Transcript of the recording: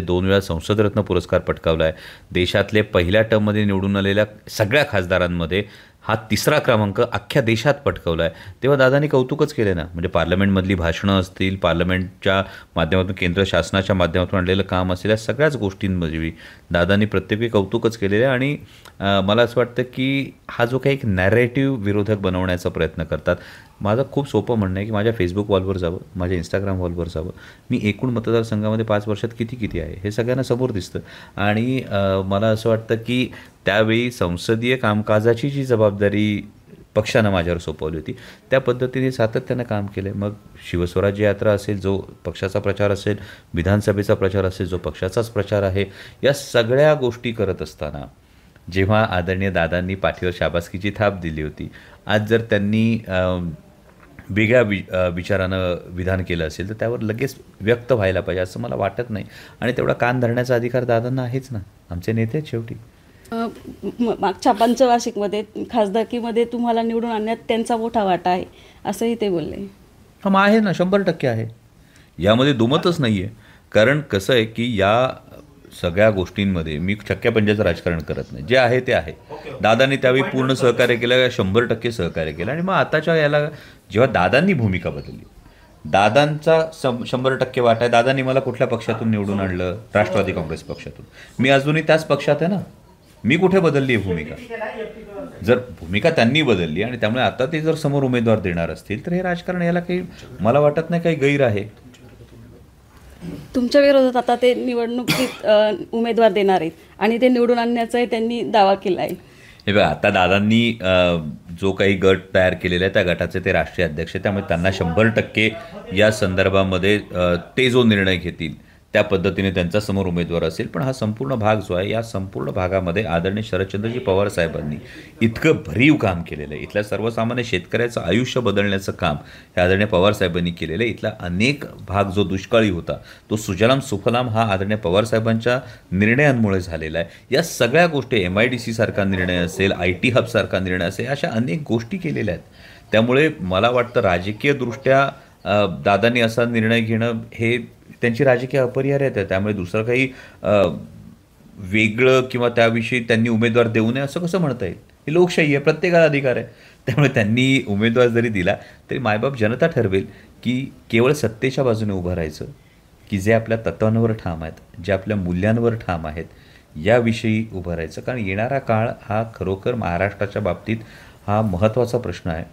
2 वेळा संसदरत्न पुरस्कार पटकावला आहे. देशातले पहिल्या टर्ममध्ये निवडून आलेल्या सगळ्या खासदारांमध्ये हा 3रा क्रमांक अख्ख्या देशात पटकावला आहे. तेव्हा दादांनी कौतुकच केले ना. म्हणजे पार्लमेंटमधली भाषणं असतील, पार्लमेंटच्या माध्यमातून केंद्र शासनाच्या माध्यमातून आणलेलं काम असेल, या सगळ्याच गोष्टींमध्ये दादांनी प्रत्येकी कौतुकच केलेलं आहे. आणि मला असं वाटतं की हा जो काही एक नॅरेटिव्ह विरोधक बनवण्याचा प्रयत्न करतात, माझं खूप सोपं म्हणणं आहे की माझ्या फेसबुक वॉलवर जावं, माझ्या इंस्टाग्राम वॉलवर जावं. मी एकूण मतदारसंघामध्ये 5 वर्षात किती आहे हे सगळ्यांना समोर दिसतं. आणि मला असं वाटतं की त्यावेळी संसदीय कामकाजाची जी जबाबदारी पक्षानं माझ्यावर सोपवली होती, त्या पद्धतीने सातत्यानं काम केलं आहे. मग शिवस्वराज्य यात्रा असेल, जो पक्षाचा प्रचार असेल, विधानसभेचा प्रचार असेल, जो पक्षाचाच प्रचार आहे, या सगळ्या गोष्टी करत असताना जेव्हा आदरणीय दादांनी पाठीवर शाबासकीची थाप दिली होती, आज जर त्यांनी वेगळ्या विचारानं विधान केलं असेल तर त्यावर लगेच व्यक्त व्हायला पाहिजे असं मला वाटत नाही. आणि तेवढा कान धरण्याचा अधिकार दादांना आहेच ना, आमचे नेते आहेत शेवटी. मागच्या पंचवार्षिकमध्ये खासदारकीमध्ये तुम्हाला निवडून आणण्यात त्यांचा मोठा वाटा आहे असंही ते बोलले. मग आहे ना, 100% आहे, यामध्ये दुमतच नाही आहे. कारण कसं आहे की या सगळ्या गोष्टींमध्ये मी छक्क्या पंजाचं राजकारण करत नाही. जे आहे ते आहे. दादांनी त्यावेळी पूर्ण सहकार्य केलं, 100% सहकार्य केलं. आणि मग आताच्या याला जेव्हा दादांनी भूमिका बदलली, दादांचा 100% वाटा आहे. दादांनी मला कुठल्या पक्षातून निवडून आणलं? राष्ट्रवादी काँग्रेस पक्षातून. मी अजूनही त्याच पक्षात आहे ना. मी कुठे बदलली आहे भूमिका? जर भूमिका त्यांनी बदलली आणि त्यामुळे आता ते जर समोर उमेदवार देणार असतील तर हे राजकारण, याला काही मला वाटत नाही काही गैर आहे. तुमच्या विरोधात आता ते निवडणुकीत उमेदवार देणार आहेत आणि ते निवडून आणण्याचाही त्यांनी दावा केला आहे. हे बघा, आता दादांनी जो काही गट तयार केलेला आहे त्या गटाचे ते राष्ट्रीय अध्यक्ष, त्यामुळे त्यांना 100% या संदर्भामध्ये ते जो निर्णय घेतील त्या पद्धतीने त्यांच्यासमोर उमेदवार असेल. पण हा संपूर्ण भाग जो आहे, या संपूर्ण भागामध्ये आदरणीय शरदचंद्रजी पवार साहेबांनी इतकं भरीव काम केलेलं आहे. इथल्या सर्वसामान्य शेतकऱ्याचं आयुष्य बदलण्याचं काम हे आदरणीय पवार साहेबांनी केलेलं आहे. इथला अनेक भाग जो दुष्काळी होता तो सुजलाम सुफलाम हा आदरणीय पवार साहेबांच्या निर्णयांमुळे झालेला आहे. या सगळ्या गोष्टी, MIDC सारखा निर्णय असेल, IT हब सारखा निर्णय असेल, अशा अनेक गोष्टी केलेल्या आहेत. त्यामुळे मला वाटतं राजकीयदृष्ट्या दादांनी असा निर्णय घेणं हे त्यांची राजकीय अपरिहार्यता आहे. त्यामुळे दुसरं काही वेगळं किंवा त्याविषयी त्यांनी उमेदवार देऊ नये असं कसं म्हणता येईल? ही लोकशाही आहे, प्रत्येकाला अधिकार आहे. त्यामुळे त्यांनी उमेदवार जरी दिला तरी मायबाप जनता ठरवेल की केवळ सत्तेच्या बाजूने उभं राहायचं, की जे आपल्या तत्वांवर ठाम आहेत, जे आपल्या मूल्यांवर ठाम आहेत, याविषयी उभं राहायचं. कारण येणारा काळ हा खरोखर महाराष्ट्राच्या बाबतीत हा महत्त्वाचा प्रश्न आहे.